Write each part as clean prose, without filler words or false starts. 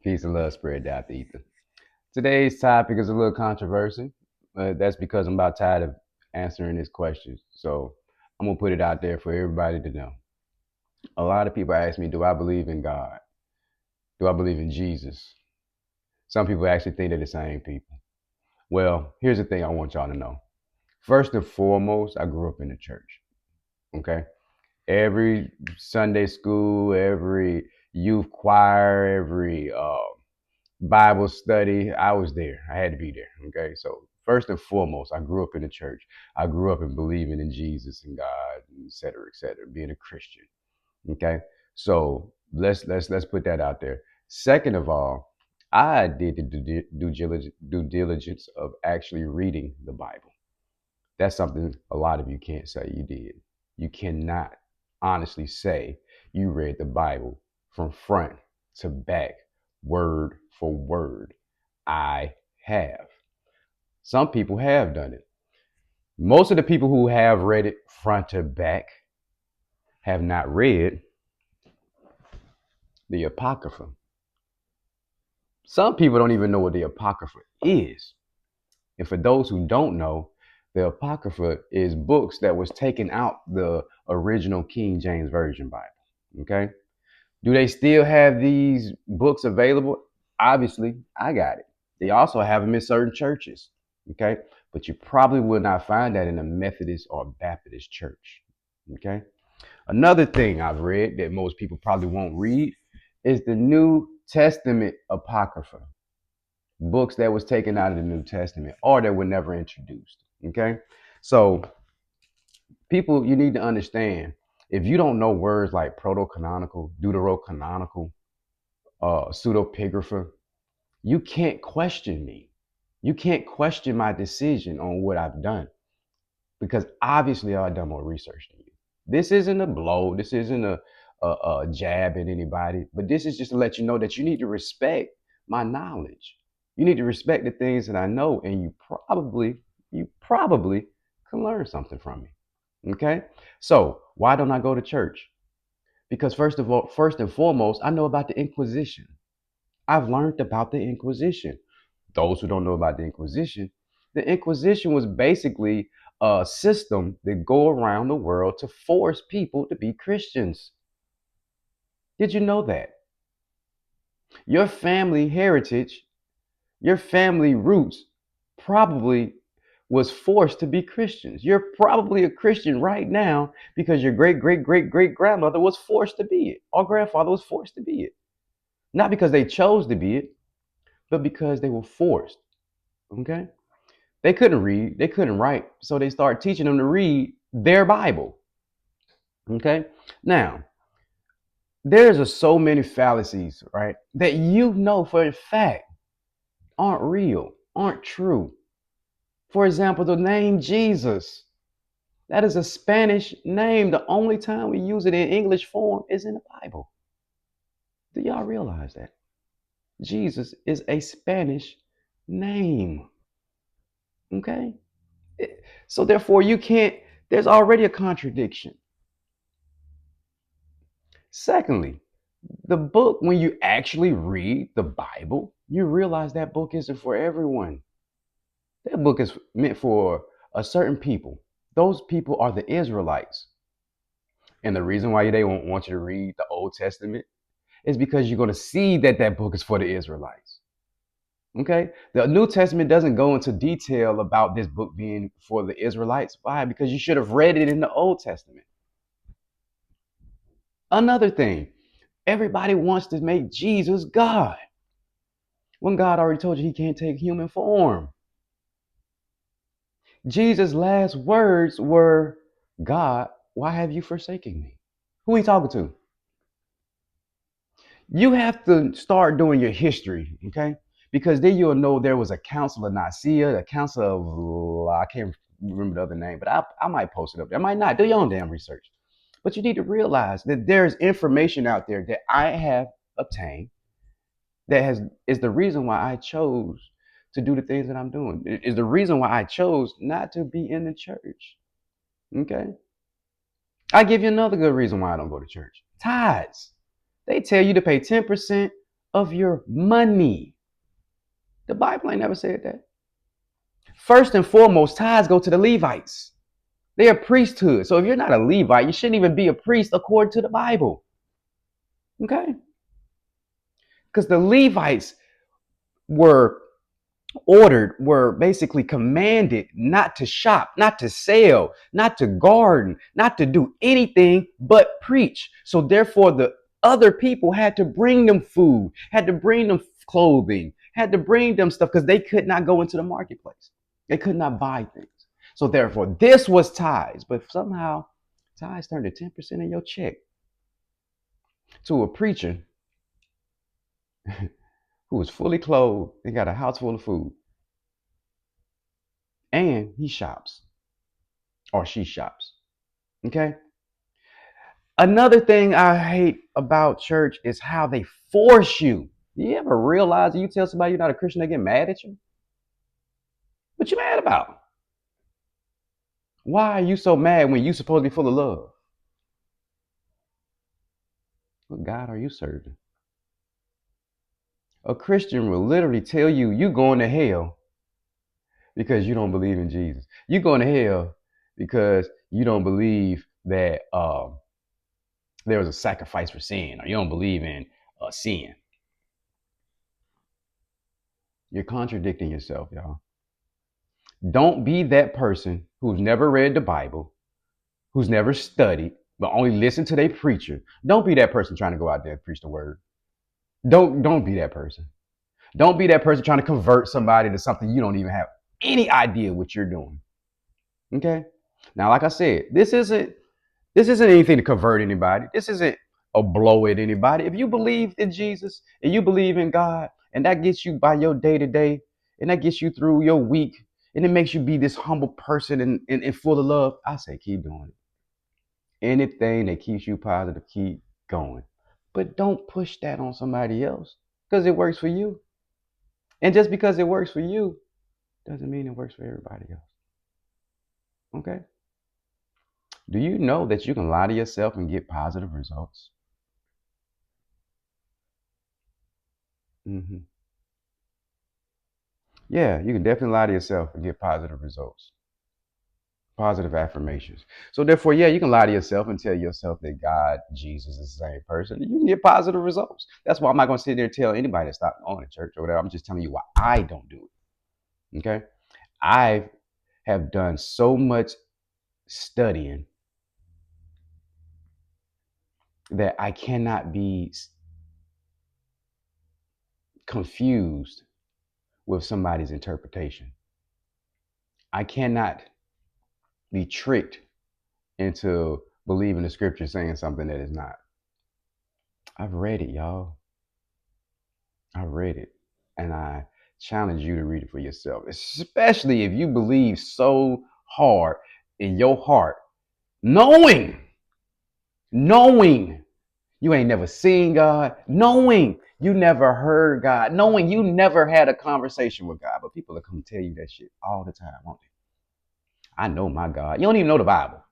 Peace and love spread out the ether. Today's topic is a little controversial. That's because I'm about tired of answering this question. So I'm going to put it out there for everybody to know. A lot of people ask me, do I believe in God? Do I believe in Jesus? Some people actually think they're the same people. Well, here's the thing I want y'all to know. First and foremost, I grew up in the church. Okay. Every Sunday school, every youth choir, every Bible study, I was there. I had to be there. Okay. So first and foremost, I grew up in the church. I grew up in believing in Jesus and God, et cetera, being a Christian. Okay. So let's put that out there. Second of all, I did the due diligence of actually reading the Bible. That's something a lot of you can't say you did. You cannot honestly say you read the Bible from front to back, word for word. I have. Some people have done it. Most of the people who have read it front to back have not read the Apocrypha. Some people don't even know what the Apocrypha is. And for those who don't know, the Apocrypha is books that was taken out the original King James Version Bible. Okay. Do they still have these books available? Obviously, I got it. They also have them in certain churches. Okay. But you probably will not find that in a Methodist or Baptist church. Okay. Another thing I've read that most people probably won't read is the New Testament Apocrypha, books that was taken out of the New Testament or that were never introduced. Okay. So people, you need to understand, if you don't know words like proto-canonical, deuterocanonical, pseudepigrapha, you can't question me. You can't question my decision on what I've done because obviously I've done more research than you. This isn't a blow. This isn't a jab at anybody, but this is just to let you know that you need to respect my knowledge. You need to respect the things that I know, and you probably can learn something from me. Okay. So why don't I go to church? Because first and foremost, I know about the Inquisition. I've learned about the Inquisition. Those who don't know about the Inquisition was basically a system that go around the world to force people to be Christians. Did you know that? Your family heritage, your family roots probably was forced to be Christians. You're probably a Christian right now because your great great great great grandmother was forced to be it, or grandfather was forced to be it. Not because they chose to be it, but because they were forced. Okay? They couldn't read, they couldn't write, so they started teaching them to read their Bible. Okay? Now, there's so many fallacies, right, that you know for a fact aren't real, aren't true. For example, the name Jesus. That is a Spanish name. The only time we use it in English form is in the Bible. Do y'all realize that? Jesus is a Spanish name. Okay? So therefore, you can't, there's already a contradiction. Secondly, the book, when you actually read the Bible, you realize that book isn't for everyone. That book is meant for a certain people. Those people are the Israelites. And the reason why they won't want you to read the Old Testament is because you're going to see that that book is for the Israelites. Okay? The New Testament doesn't go into detail about this book being for the Israelites. Why? Because you should have read it in the Old Testament. Another thing, everybody wants to make Jesus God when God already told you he can't take human form. Jesus' last words were, God, why have you forsaken me? Who are he talking to? You have to start doing your history, okay? Because then you'll know there was a council of Nicaea, a council of, I can't remember the other name, but I might post it up there. I might not. Do your own damn research. But you need to realize that there's information out there that I have obtained that is the reason why I chose to do the things that I'm doing. It is the reason why I chose not to be in the church. Okay. I give you another good reason why I don't go to church. Tithes. They tell you to pay 10% of your money. The Bible ain't never said that. First and foremost, tithes go to the Levites. They're a priesthood. So if you're not a Levite, you shouldn't even be a priest according to the Bible. Okay? Because the Levites were were basically commanded not to shop, not to sell, not to garden, not to do anything but preach. So therefore, the other people had to bring them food, had to bring them clothing, had to bring them stuff because they could not go into the marketplace. They could not buy things. So therefore, this was tithes, but somehow tithes turned to 10% of your check to a preacher who was fully clothed and got a house full of food, and he shops or she shops. Okay. Another thing I hate about church is how they force you. You ever realize that you tell somebody you're not a Christian, they get mad at you? What you mad about? Why are you so mad when you supposed to be full of love? What God are you serving? A Christian will literally tell you you going to hell because you don't believe in Jesus. You going to hell because you don't believe that there was a sacrifice for sin, or you don't believe in sin. You're contradicting yourself, y'all. Don't be that person who's never read the Bible, who's never studied, but only listen to their preacher. Don't be that person trying to go out there and preach the word. Don't be that person. Don't be that person trying to convert somebody to something you don't even have any idea what you're doing. Okay? Now, like I said, this isn't anything to convert anybody. This isn't a blow at anybody. If you believe in Jesus and you believe in God, and that gets you by your day to day, and that gets you through your week, and it makes you be this humble person and full of love, I say keep doing it. Anything that keeps you positive, keep going. But don't push that on somebody else because it works for you. And just because it works for you doesn't mean it works for everybody else. Okay? Do you know that you can lie to yourself and get positive results? Hmm. Yeah, you can definitely lie to yourself and get positive results, positive affirmations. So therefore, yeah, you can lie to yourself and tell yourself that God, Jesus is the same person. You can get positive results. That's why I'm not going to sit there and tell anybody to stop going to church or whatever. I'm just telling you why I don't do it. Okay, I have done so much studying that I cannot be confused with somebody's interpretation. I cannot be tricked into believing the scripture saying something that is not. I've read it, y'all. I read it. And I challenge you to read it for yourself, especially if you believe so hard in your heart, knowing you ain't never seen God, knowing you never heard God, knowing you never had a conversation with God. But people will come tell you that shit all the time, won't they? I know my God. You don't even know the Bible.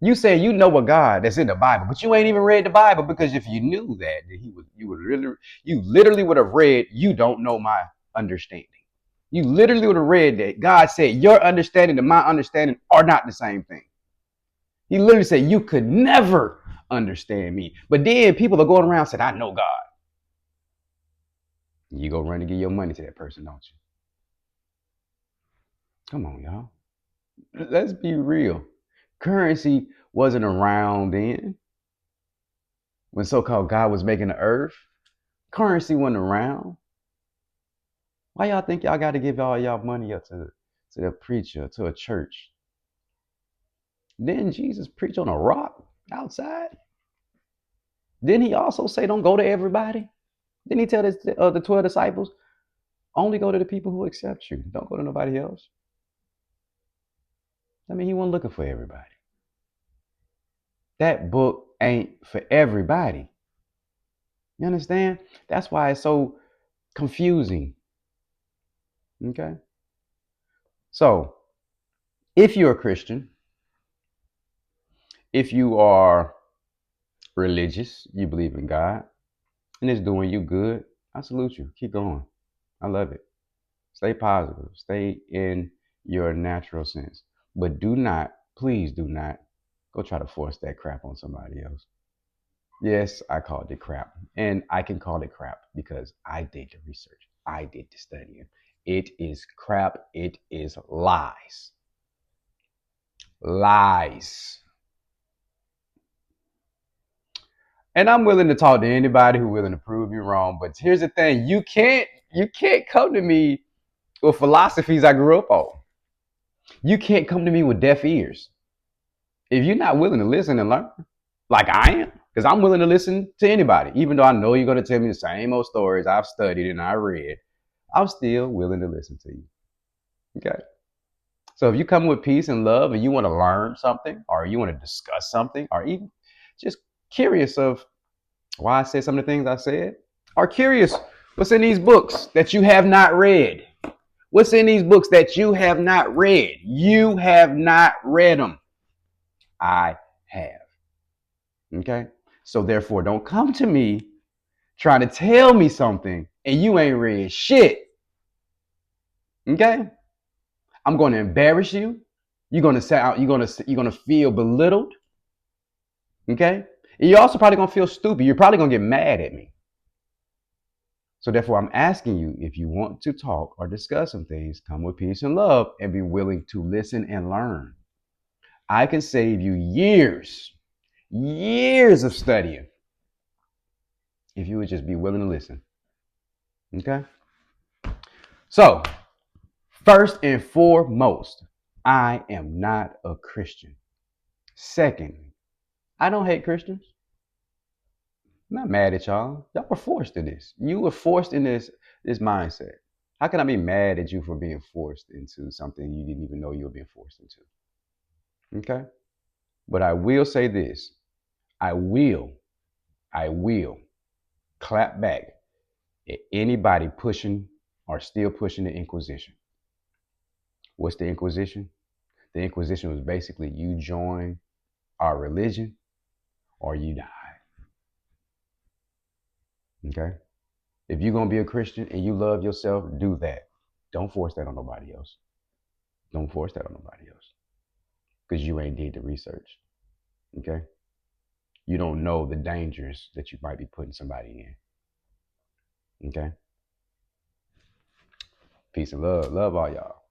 You say you know a God that's in the Bible, but you ain't even read the Bible because if you knew that, then you literally would have read, you don't know my understanding. You literally would have read that God said your understanding and my understanding are not the same thing. He literally said you could never understand me. But then people are going around saying, I know God. You go run and give your money to that person, don't you? Come on, y'all. Let's be real. Currency wasn't around then when so-called God was making the earth. Currency wasn't around. Why y'all think y'all got to give all y'all money up to the preacher, to a church? Didn't Jesus preach on a rock outside? Didn't he also say don't go to everybody? Didn't he tell the 12 disciples, only go to the people who accept you. Don't go to nobody else. I mean, he wasn't looking for everybody. That book ain't for everybody. You understand? That's why it's so confusing. Okay? So, if you're a Christian, if you are religious, you believe in God, and it's doing you good, I salute you. Keep going. I love it. Stay positive. Stay in your natural sense. But do not, please do not go try to force that crap on somebody else. Yes, I called it crap. And I can call it crap because I did the research. I did the studying. It is crap. It is lies. Lies. And I'm willing to talk to anybody who's willing to prove you wrong. But here's the thing: you can't come to me with philosophies I grew up on. You can't come to me with deaf ears. If you're not willing to listen and learn, like I am, because I'm willing to listen to anybody, even though I know you're going to tell me the same old stories I've studied and I read, I'm still willing to listen to you. Okay. So if you come with peace and love and you want to learn something or you want to discuss something or even just curious of why I said some of the things I said, or curious what's in these books that you have not read. What's in these books that you have not read? You have not read them. I have. Okay? So therefore, don't come to me trying to tell me something and you ain't read shit. Okay? I'm going to embarrass you. You're going to sound you're going to feel belittled. Okay? And you're also probably going to feel stupid. You're probably going to get mad at me. So therefore, I'm asking you, if you want to talk or discuss some things, come with peace and love and be willing to listen and learn. I can save you years of studying if you would just be willing to listen. Okay? So, first and foremost, I am not a Christian. Secondly, I don't hate Christians. I'm not mad at y'all. Y'all were forced to this. You were forced in this mindset. How can I be mad at you for being forced into something you didn't even know you were being forced into? Okay? But I will say this. I will clap back at anybody pushing or still pushing the Inquisition. What's the Inquisition? The Inquisition was basically you join our religion or you die. Okay? If you're going to be a Christian and you love yourself, do that. Don't force that on nobody else. Don't force that on nobody else because you ain't did the research. Okay? You don't know the dangers that you might be putting somebody in. Okay? Peace and love. Love all y'all.